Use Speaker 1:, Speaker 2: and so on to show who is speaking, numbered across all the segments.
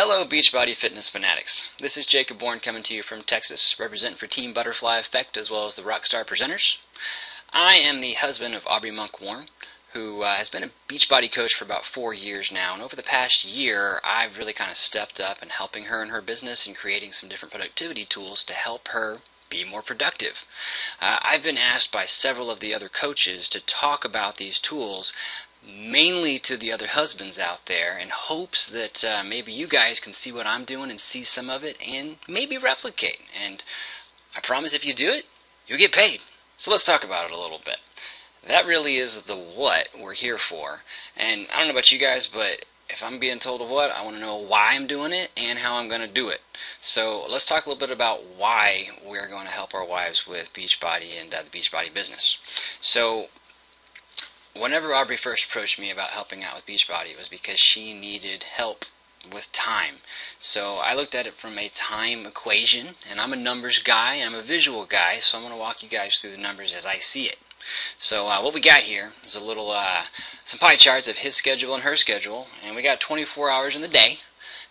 Speaker 1: Hello, Beachbody fitness fanatics. This is Jacob coming to you from Texas, representing for Team Butterfly Effect as well as the Rockstar presenters. I am the husband of Aubrey Monk Warren, who has been a Beachbody coach for about 4 years now, and over the past year, I've really kind of stepped up in helping her in her business and creating some different productivity tools to help her be more productive. I've been asked by several of the other coaches to talk about these tools mainly to the other husbands out there in hopes that maybe you guys can see what I'm doing and see some of it and maybe replicate. And I promise if you do it, you'll get paid. So let's talk about it a little bit. That really is the what we're here for. And I don't know about you guys, but if I'm being told of what, I want to know why I'm doing it and how I'm going to do it. So let's talk a little bit about why we're going to help our wives with Beachbody and the Beachbody business. So whenever Aubrey first approached me about helping out with Beachbody, it was because she needed help with time. So I looked at it from a time equation, and I'm a numbers guy, and I'm a visual guy, so I'm going to walk you guys through the numbers as I see it. So what we got here is a little, some pie charts of his schedule and her schedule, and we got 24 hours in the day,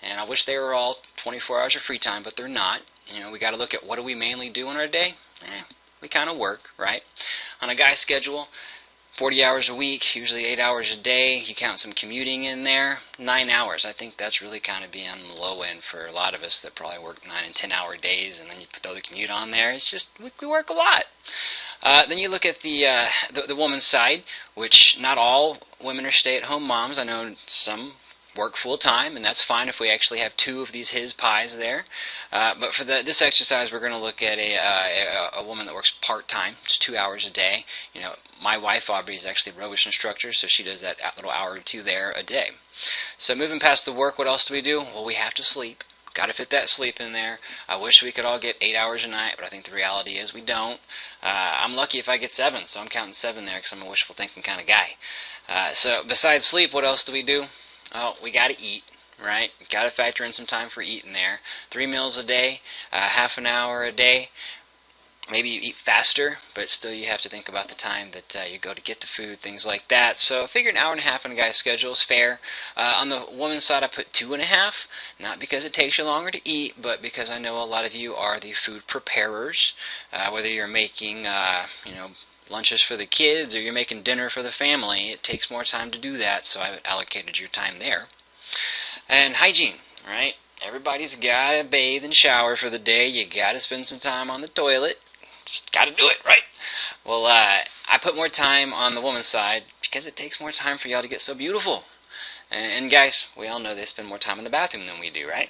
Speaker 1: and I wish they were all 24 hours of free time, but they're not. You know, we got to look at what do we mainly do in our day? We kind of work, right? On a guy's schedule, 40 hours a week, usually 8 hours a day. You count some commuting in there, 9 hours. I think that's really kind of being on the low end for a lot of us that probably work 9 and 10 hour days, and then you put the other commute on there. It's just, we work a lot. Then you look at the woman's side, which not all women are stay-at-home moms. I know some work full-time, and that's fine if we actually have two of these his pies there. But for this exercise, we're going to look at a woman that works part-time, just 2 hours a day. You know, my wife, Aubrey, is actually a aerobics instructor, so she does that little hour or two there a day. So moving past the work, what else do we do? Well, we have to sleep. Got to fit that sleep in there. I wish we could all get 8 hours a night, but I think the reality is we don't. I'm lucky if I get 7, so I'm counting 7 there because I'm a wishful thinking kind of guy. So besides sleep, what else do we do? Oh, we got to eat, right? Got to factor in some time for eating there. 3 meals a day, half an hour a day. Maybe you eat faster, but still you have to think about the time that you go to get the food, things like that. So I figure an hour and a half on a guy's schedule is fair. On the woman's side, I put 2.5, not because it takes you longer to eat, but because I know a lot of you are the food preparers, whether you're making, lunches for the kids or you're making dinner for the family. It takes more time to do that, so I've allocated your time there. And hygiene, right? Everybody's got to bathe and shower for the day. You got to spend some time on the toilet. Just got to do it, right? Well, I put more time on the woman's side because it takes more time for y'all to get so beautiful. And guys, we all know they spend more time in the bathroom than we do, right?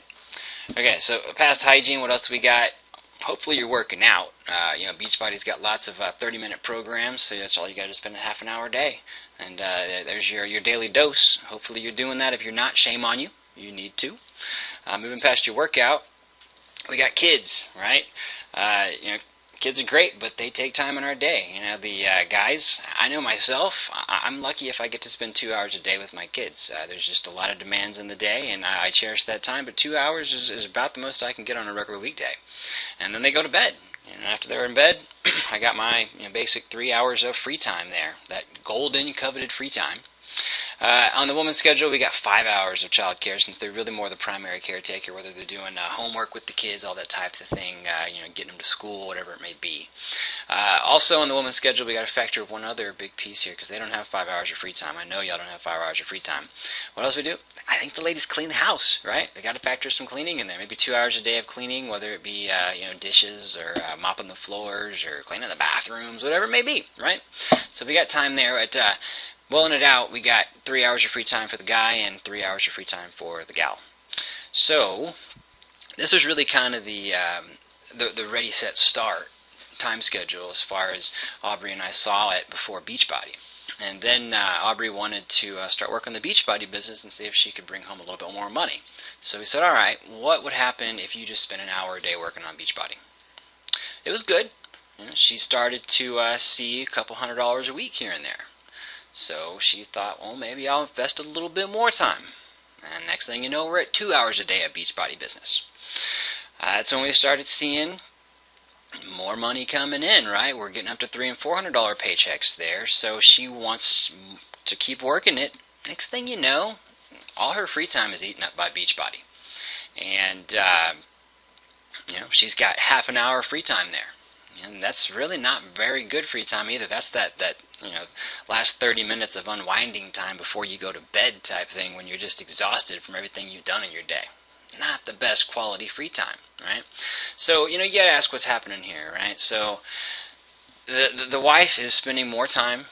Speaker 1: Okay, so past hygiene, what else do we got? Hopefully you're working out. Beachbody's got lots of 30-minute programs, so that's all you got to spend a half an hour a day. And there's your daily dose. Hopefully you're doing that. If you're not, shame on you. You need to. Moving past your workout, we got kids, right? Kids are great, but they take time in our day. The guys, I know myself, I'm lucky if I get to spend 2 hours a day with my kids. There's just a lot of demands in the day, and I cherish that time, but 2 hours is about the most I can get on a regular weekday. And then they go to bed. And after they're in bed, I got my basic 3 hours of free time there, that golden, coveted free time. On the woman's schedule, we got 5 hours of child care since they're really more the primary caretaker, whether they're doing homework with the kids, all that type of thing, getting them to school, whatever it may be. Also on the woman's schedule, we got to factor one other big piece here because they don't have 5 hours of free time. I know y'all don't have 5 hours of free time. What else we do? I think the ladies clean the house, right? They got to factor some cleaning in there. Maybe 2 hours a day of cleaning, whether it be dishes or mopping the floors or cleaning the bathrooms, whatever it may be, right? So we got time there at Welling it out, we got 3 hours of free time for the guy and 3 hours of free time for the gal. So this was really kind of the ready, set, start time schedule as far as Aubrey and I saw it before Beachbody. And then Aubrey wanted to start working the Beachbody business and see if she could bring home a little bit more money. So we said, all right, what would happen if you just spent an hour a day working on Beachbody? It was good. She started to see a couple $100 a week here and there. So she thought, well, maybe I'll invest a little bit more time. And next thing you know, we're at 2 hours a day of Beachbody business. That's when we started seeing more money coming in, right? We're getting up to $300 and $400 paychecks there. So she wants to keep working it. Next thing you know, all her free time is eaten up by Beachbody. and she's got half an hour of free time there. And that's really not very good free time either. That's that last 30 minutes of unwinding time before you go to bed type thing when you're just exhausted from everything you've done in your day. Not the best quality free time, right? So, you gotta ask what's happening here, right? So, the wife is spending more time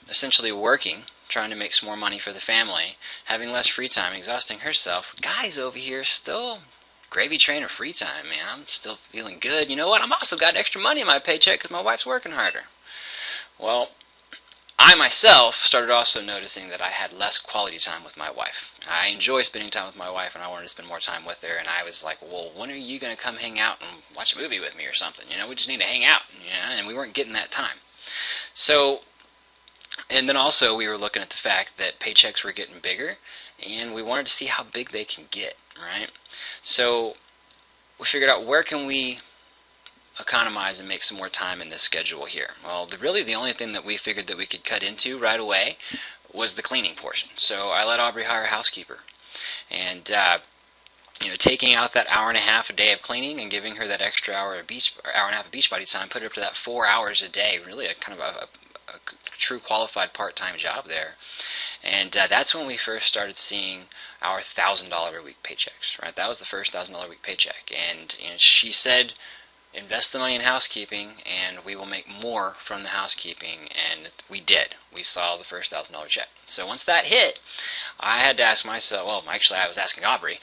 Speaker 1: essentially working, trying to make some more money for the family, having less free time, exhausting herself. Guy's over here still gravy train of free time, man. I'm still feeling good. You know what? I'm also got extra money in my paycheck because my wife's working harder. Well, I myself started also noticing that I had less quality time with my wife. I enjoy spending time with my wife, and I wanted to spend more time with her. And I was like, well, when are you going to come hang out and watch a movie with me or something? We just need to hang out. And we weren't getting that time. So, and then also we were looking at the fact that paychecks were getting bigger, and we wanted to see how big they can get, right? So we figured out, where can we economize and make some more time in this schedule here? Well, really the only thing that we figured that we could cut into right away was the cleaning portion. So I let Aubrey hire a housekeeper, and taking out that hour and a half a day of cleaning and giving her that extra hour and a half of Beachbody time, put it up to that 4 hours a day. Really a kind of a true qualified part-time job there. And that's when we first started seeing our $1,000 a week paychecks, right? That was the first $1,000 a week paycheck. And she said, invest the money in housekeeping, and we will make more from the housekeeping. And we did. We saw the first $1,000 check. So once that hit, I had to ask myself, well, actually I was asking Aubrey,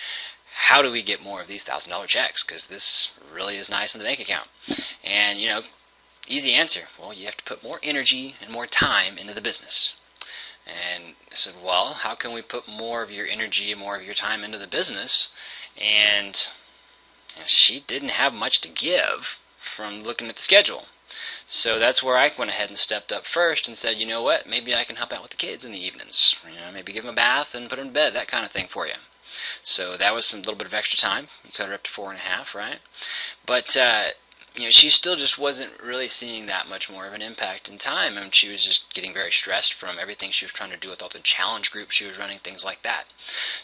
Speaker 1: how do we get more of these $1,000 checks? Because this really is nice in the bank account. And, easy answer. Well, you have to put more energy and more time into the business. And I said, well, how can we put more of your energy and more of your time into the business? And she didn't have much to give from looking at the schedule. So that's where I went ahead and stepped up first and said, you know what, maybe I can help out with the kids in the evenings. Maybe give them a bath and put them to bed, that kind of thing for you. So that was some little bit of extra time. You cut her up to 4.5, right? But she still just wasn't really seeing that much more of an impact in time, and she was just getting very stressed from everything she was trying to do with all the challenge groups she was running, things like that.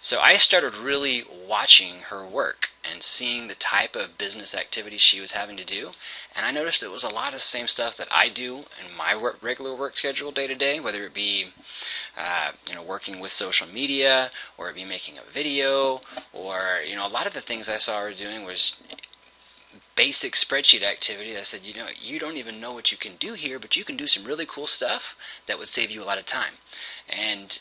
Speaker 1: So I started really watching her work and seeing the type of business activities she was having to do, and I noticed it was a lot of the same stuff that I do in my regular work schedule day to day, whether it be working with social media, or it be making a video, or a lot of the things I saw her doing was basic spreadsheet activity that said, you don't even know what you can do here, but you can do some really cool stuff that would save you a lot of time. And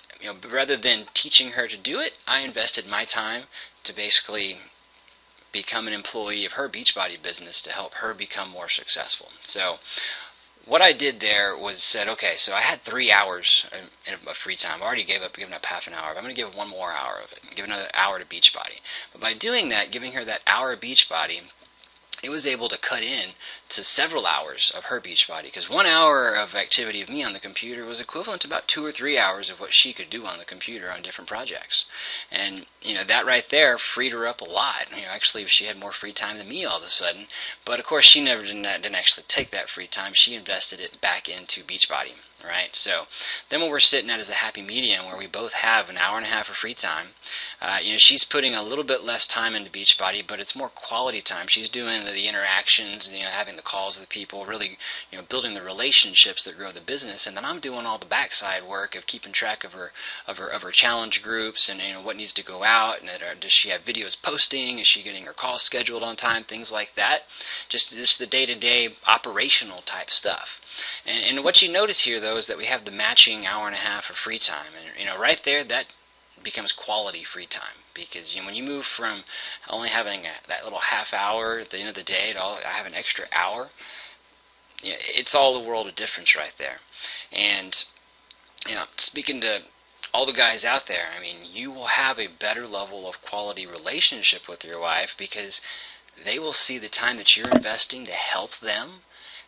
Speaker 1: rather than teaching her to do it, I invested my time to basically become an employee of her Beachbody business to help her become more successful. So what I did there was said, okay, so I had 3 hours of free time. I already given up half an hour. I'm going to give 1 more hour of it, give another hour to Beachbody. But by doing that, giving her that hour of Beachbody, it was able to cut in to several hours of her Beachbody, because 1 hour of activity of me on the computer was equivalent to about 2 or 3 hours of what she could do on the computer on different projects. And that right there freed her up a lot. Actually, she had more free time than me all of a sudden. But of course, she never didn't actually take that free time. She invested it back into Beachbody. Right? So then what we're sitting at is a happy medium where we both have an hour and a half of free time. She's putting a little bit less time into Beachbody, but it's more quality time. She's doing the interactions, having the calls with people, really, building the relationships that grow the business. And then I'm doing all the backside work of keeping track of her challenge groups and what needs to go out. And does she have videos posting? Is she getting her calls scheduled on time? Things like that. Just the day-to-day operational type stuff. And what you notice here, though, is that we have the matching hour and a half of free time. And, right there, that becomes quality free time. Because when you move from only having that little half hour at the end of the day to I have an extra hour, it's all the world of difference right there. And, speaking to all the guys out there, you will have a better level of quality relationship with your wife because they will see the time that you're investing to help them.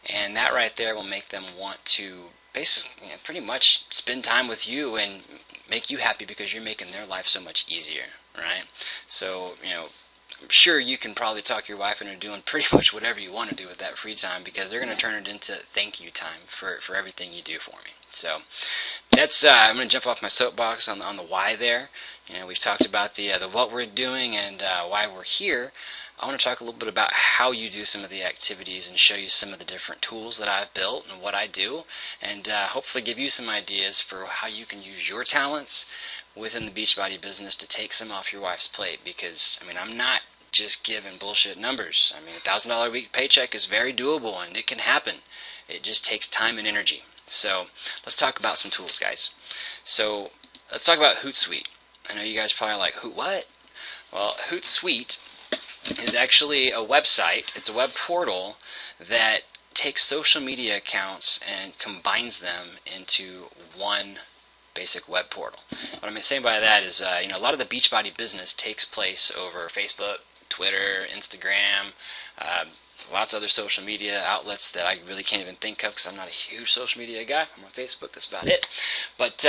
Speaker 1: And that right there will make them want to basically, pretty much spend time with you and make you happy because you're making their life so much easier, right? So, I'm sure you can probably talk your wife into doing pretty much whatever you want to do with that free time because they're going to turn it into thank you time for everything you do for me. So that's I'm going to jump off my soapbox on the why there. You know, we've talked about the what we're doing and why we're here. I want to talk a little bit about how you do some of the activities and show you some of the different tools that I've built and what I do, and hopefully give you some ideas for how you can use your talents within the Beachbody business to take some off your wife's plate. Because, I mean, I'm not just giving bullshit numbers. I mean, $1,000 a week paycheck is very doable and it can happen. It just takes time and energy. So let's talk about some tools, guys. So let's talk about Hootsuite. I know you guys probably like, what? Well, Hootsuite is actually a website. It's a web portal that takes social media accounts and combines them into one basic web portal. What I'm saying by that is, a lot of the Beachbody business takes place over Facebook, Twitter, Instagram, lots of other social media outlets that I really can't even think of because I'm not a huge social media guy. I'm on Facebook, that's about it. But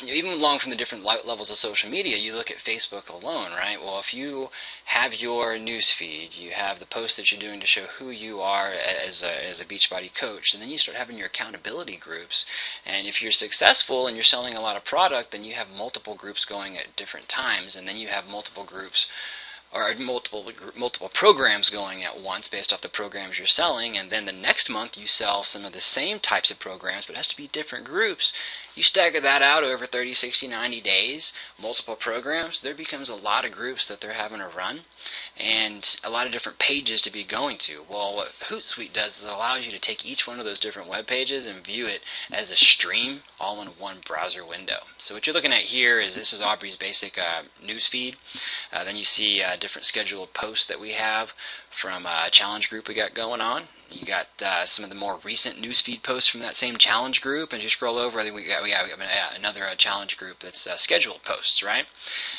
Speaker 1: even along from the different levels of social media, you look at Facebook alone, right? Well, if you have your news feed, you have the posts that you're doing to show who you are as a Beachbody coach, and then you start having your accountability groups. And if you're successful and you're selling a lot of product, then you have multiple groups going at different times, and then you have multiple groups or multiple programs going at once based off the programs you're selling, and then the next month you sell some of the same types of programs, but it has to be different groups. You stagger that out over 30, 60, 90 days, multiple programs, there becomes a lot of groups that they're having to run and a lot of different pages to be going to. Well, what Hootsuite does is it allows you to take each one of those different web pages and view it as a stream all in one browser window. So what you're looking at here is this is Aubrey's basic news feed. Then you see different scheduled posts that we have from a challenge group we got going on. You got some of the more recent newsfeed posts from that same challenge group, and as you scroll over, I think we got another challenge group that's scheduled posts, right?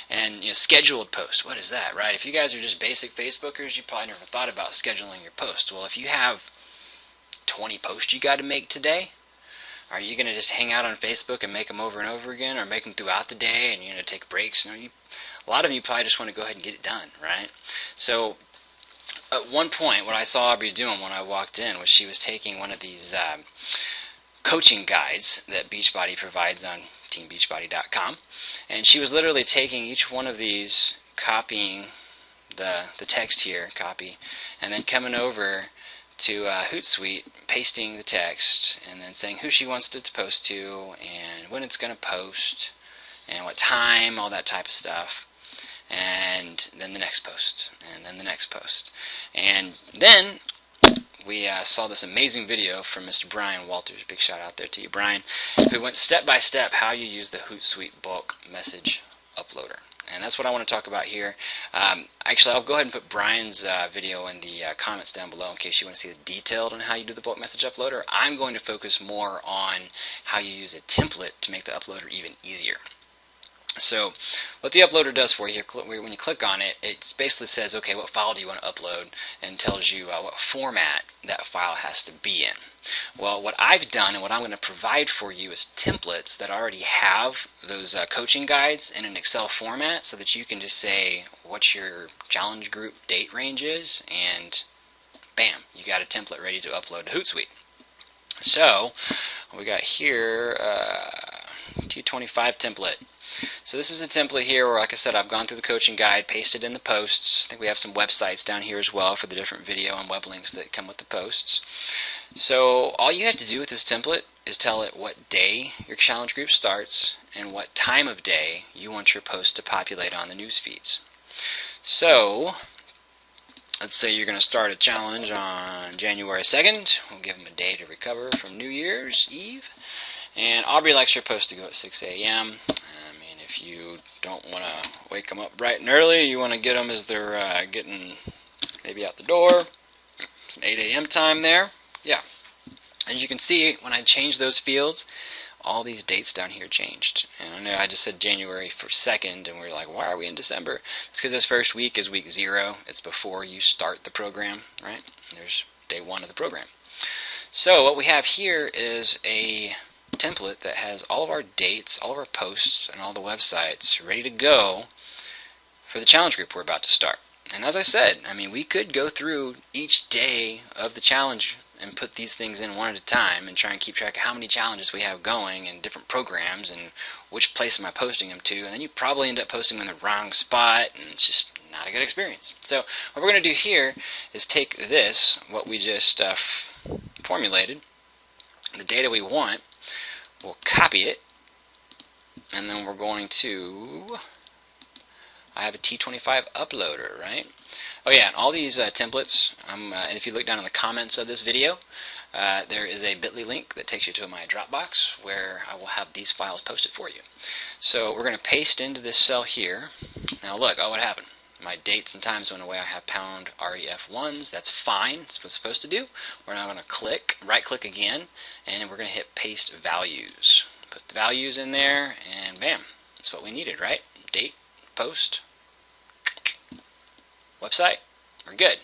Speaker 1: And scheduled posts, what is that, right? If you guys are just basic Facebookers, you probably never thought about scheduling your posts. Well, if you have 20 posts you got to make today, are you going to just hang out on Facebook and make them over and over again, or make them throughout the day and you're going to take breaks? A lot of you probably just want to go ahead and get it done, right? So at one point, what I saw Aubrey doing when I walked in was she was taking one of these coaching guides that Beachbody provides on teambeachbody.com, and she was literally taking each one of these, copying the text here, copy, and then coming over to Hootsuite, pasting the text, and then saying who she wants it to post to, and when it's going to post, and what time, all that type of stuff. And then the next post, and then the next post. And then we saw this amazing video from Mr. Brian Walters. Big shout out there to you, Brian, who went step by step how you use the Hootsuite bulk message uploader. And that's what I want to talk about here. Actually, I'll go ahead and put Brian's video in the comments down below in case you want to see the detailed on how you do the bulk message uploader. I'm going to focus more on how you use a template to make the uploader even easier. So what the uploader does for you, when you click on it, it basically says, okay, what file do you want to upload, and tells you what format that file has to be in. Well, what I've done and what I'm going to provide for you is templates that already have those coaching guides in an Excel format, so that you can just say what your challenge group date range is, and bam, you got a template ready to upload to Hootsuite. So we got here T25 template. So this is a template here where, like I said, I've gone through the coaching guide, pasted in the posts. I think we have some websites down here as well for the different video and web links that come with the posts. So all you have to do with this template is tell it what day your challenge group starts and what time of day you want your post to populate on the news feeds. So let's say you're going to start a challenge on January 2nd. We'll give them a day to recover from New Year's Eve. And Aubrey likes her post to go at 6 a.m. If you don't want to wake them up bright and early, you want to get them as they're getting maybe out the door, some 8 a.m. time there. Yeah. As you can see, when I change those fields, all these dates down here changed. And I know I just said January 2nd, and we're like, why are we in December? It's because this first week is week 0. It's before you start the program, right? There's day 1 of the program. So what we have here is a template that has all of our dates, all of our posts, and all the websites ready to go for the challenge group we're about to start. And as I said, we could go through each day of the challenge and put these things in one at a time and try and keep track of how many challenges we have going and different programs and which place am I posting them to, and then you probably end up posting them in the wrong spot, and it's just not a good experience. So what we're going to do here is take this, what we just formulated, the data we want, we'll copy it, and then we're going to, I have a T25 uploader, right? Oh yeah, and all these templates, if you look down in the comments of this video, there is a bit.ly link that takes you to my Dropbox where I will have these files posted for you. So we're going to paste into this cell here. Now look, oh, what happened? My dates and times went away. I have pound ref1s. That's fine. That's what it's supposed to do. We're now going to right click again, and we're going to hit paste values. Put the values in there, and bam, that's what we needed, right? Date, post, website, we're good.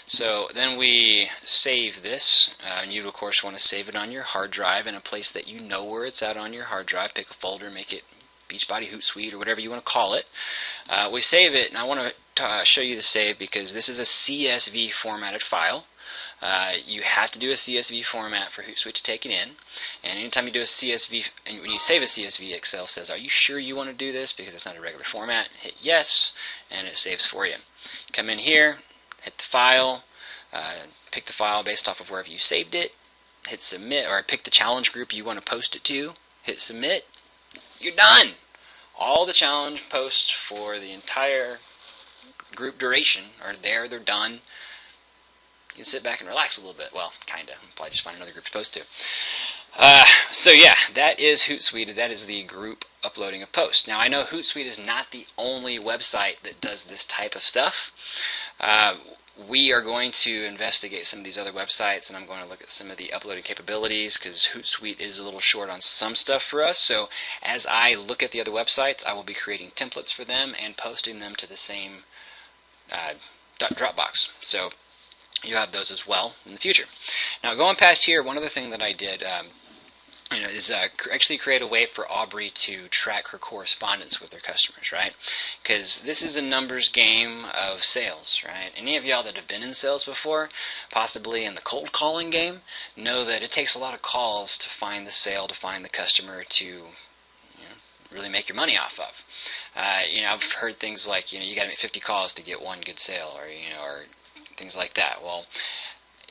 Speaker 1: So then we save this, and you of course want to save it on your hard drive in a place that you know where it's at on your hard drive. Pick a folder, make it Beachbody, Hootsuite, or whatever you want to call it. We save it, and I want to show you the save because this is a CSV formatted file. You have to do a CSV format for Hootsuite to take it in, and anytime you do a CSV, and when you save a CSV, Excel says, are you sure you want to do this because it's not a regular format? Hit yes, and it saves for you. Come in here, hit the file, pick the file based off of wherever you saved it, hit submit, or pick the challenge group you want to post it to, hit submit, you're done! All the challenge posts for the entire group duration are there, they're done. You can sit back and relax a little bit. Well, kinda. Probably just find another group to post to. So yeah, that is Hootsuite. That is the group uploading a post. Now I know Hootsuite is not the only website that does this type of stuff. We are going to investigate some of these other websites, and I'm going to look at some of the uploading capabilities because Hootsuite is a little short on some stuff for us. So as I look at the other websites, I will be creating templates for them and posting them to the same Dropbox. So you have those as well in the future. Now going past here, one other thing that I did is actually create a way for Aubrey to track her correspondence with her customers, right? Because this is a numbers game of sales, right? Any of y'all that have been in sales before, possibly in the cold calling game, know that it takes a lot of calls to find the sale, to find the customer, to really make your money off of. I've heard things like, you got to make 50 calls to get one good sale, or things like that. Well,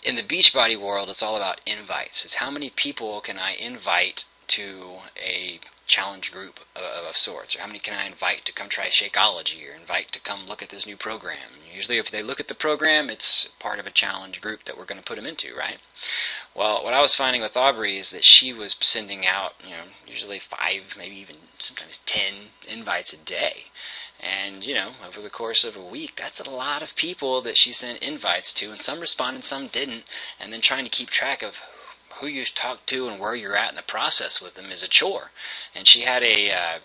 Speaker 1: in the Beachbody world, it's all about invites. It's how many people can I invite to a challenge group of sorts, or how many can I invite to come try Shakeology, or invite to come look at this new program. Usually if they look at the program, it's part of a challenge group that we're going to put them into, right? Well, what I was finding with Aubrey is that she was sending out, usually 5, maybe even sometimes 10 invites a day. And, over the course of a week, that's a lot of people that she sent invites to, and some responded, some didn't, and then trying to keep track of who you talked to and where you're at in the process with them is a chore. And she had a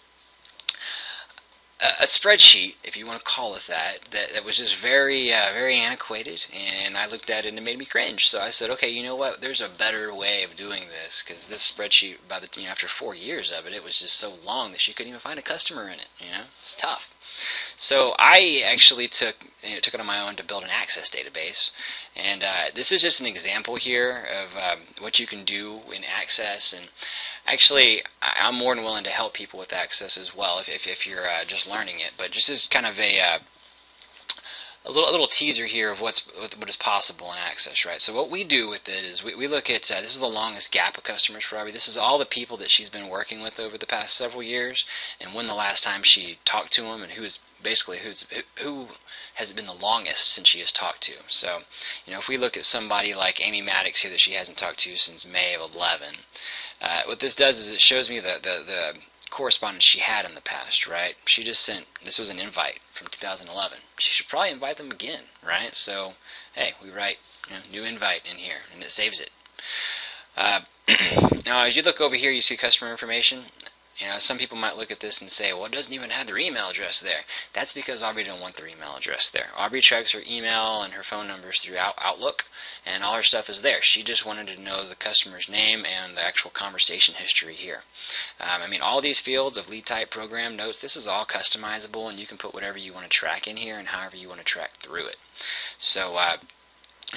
Speaker 1: spreadsheet, if you want to call it that was just very, very antiquated, and I looked at it and it made me cringe. So I said, okay, you know what? There's a better way of doing this, because this spreadsheet, after 4 years of it, it was just so long that she couldn't even find a customer in it. It's tough. So I actually took it on my own to build an Access database, and this is just an example here of what you can do in Access. And actually, I'm more than willing to help people with Access as well if you're just learning it. But just as kind of a little teaser here of what is possible in Access, right? So what we do with it is we look at, this is the longest gap of customers for Aubrey. This is all the people that she's been working with over the past several years, and when the last time she talked to them, and who has it been the longest since she has talked to. So, if we look at somebody like Amy Maddox here that she hasn't talked to since May of 11, what this does is it shows me the correspondence she had in the past, right? She just sent, this was an invite from 2011. She should probably invite them again, right? So, hey, we write new invite in here, and it saves it. Now, as you look over here, you see customer information. Some people might look at this and say, well, it doesn't even have their email address there. That's because Aubrey didn't want their email address there. Aubrey tracks her email and her phone numbers through Outlook, and all her stuff is there. She just wanted to know the customer's name and the actual conversation history here. All these fields of lead type, program, notes, this is all customizable, and you can put whatever you want to track in here and however you want to track through it. So,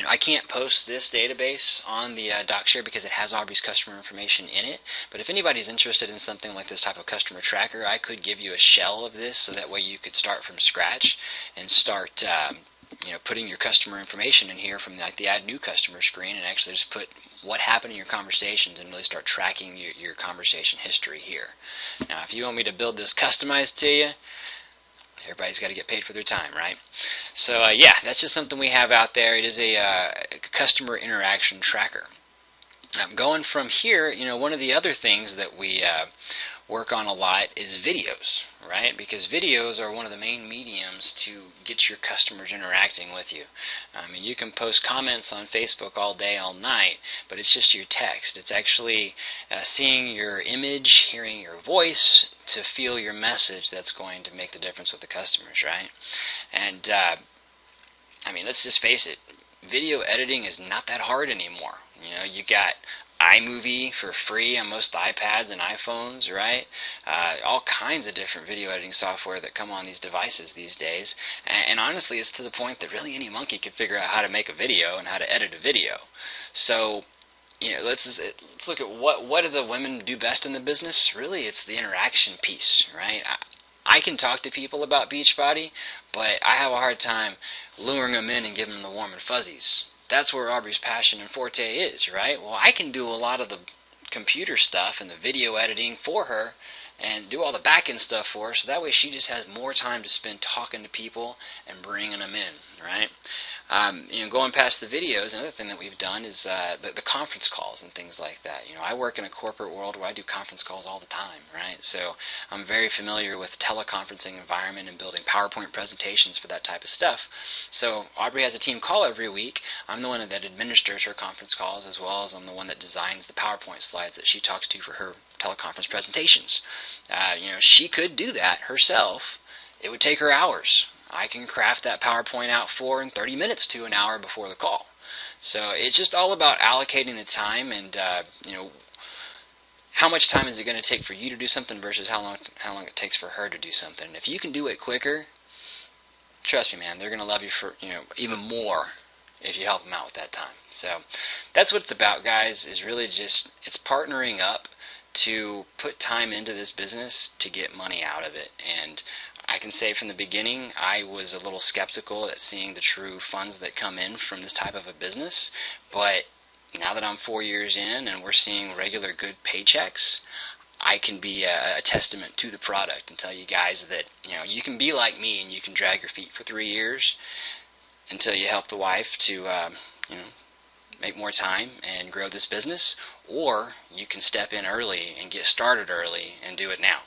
Speaker 1: I can't post this database on the DocShare because it has Aubrey's customer information in it. But if anybody's interested in something like this type of customer tracker, I could give you a shell of this, so that way you could start from scratch and start putting your customer information in here from like the Add New Customer screen, and actually just put what happened in your conversations and really start tracking your conversation history here. Now, if you want me to build this customized to you, everybody's got to get paid for their time, right? So yeah, that's just something we have out there. It is a customer interaction tracker. Going from here, one of the other things that we work on a lot is videos, right? Because videos are one of the main mediums to get your customers interacting with you. I mean, you can post comments on Facebook all day, all night, but it's just your text. It's actually seeing your image, hearing your voice, to feel your message that's going to make the difference with the customers, right? And I mean, let's just face it, video editing is not that hard anymore. You got iMovie for free on most iPads and iPhones, right? All kinds of different video editing software that come on these devices these days. And honestly, it's to the point that really any monkey can figure out how to make a video and how to edit a video. So, let's look at what do the women do best in the business. Really, it's the interaction piece, right? I can talk to people about Beachbody, but I have a hard time luring them in and giving them the warm and fuzzies. That's where Aubrey's passion and forte is, right? Well, I can do a lot of the computer stuff and the video editing for her and do all the back-end stuff for her, so that way she just has more time to spend talking to people and bringing them in, right? Going past the videos, another thing that we've done is the conference calls and things like that. I work in a corporate world where I do conference calls all the time, right? So I'm very familiar with teleconferencing environment and building PowerPoint presentations for that type of stuff. So Aubrey has a team call every week. I'm the one that administers her conference calls, as well as I'm the one that designs the PowerPoint slides that she talks to for her teleconference presentations. She could do that herself. It would take her hours. I can craft that PowerPoint out in 30 minutes to an hour before the call. So it's just all about allocating the time and how much time is it going to take for you to do something versus how long it takes for her to do something. And if you can do it quicker, trust me, man, they're going to love you for even more if you help them out with that time. So that's what it's about, guys. Is really just it's partnering up to put time into this business to get money out of it. And I can say from the beginning, I was a little skeptical at seeing the true funds that come in from this type of a business, but now that I'm 4 years in and we're seeing regular good paychecks, I can be a testament to the product and tell you guys that you can be like me and you can drag your feet for 3 years until you help the wife to make more time and grow this business, or you can step in early and get started early and do it now.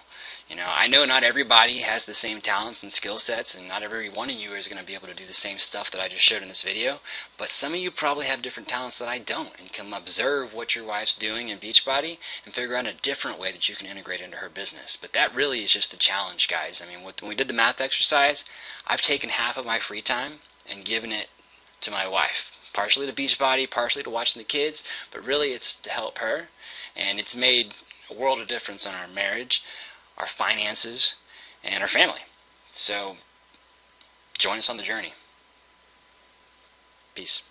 Speaker 1: I know not everybody has the same talents and skill sets, and not every one of you is going to be able to do the same stuff that I just showed in this video, but some of you probably have different talents that I don't, and can observe what your wife's doing in Beachbody and figure out a different way that you can integrate into her business. But that really is just the challenge, guys. I mean, when we did the math exercise, I've taken half of my free time and given it to my wife. Partially to Beachbody, partially to watching the kids, but really it's to help her, and it's made a world of difference on our marriage, our finances, and our family. So join us on the journey. Peace.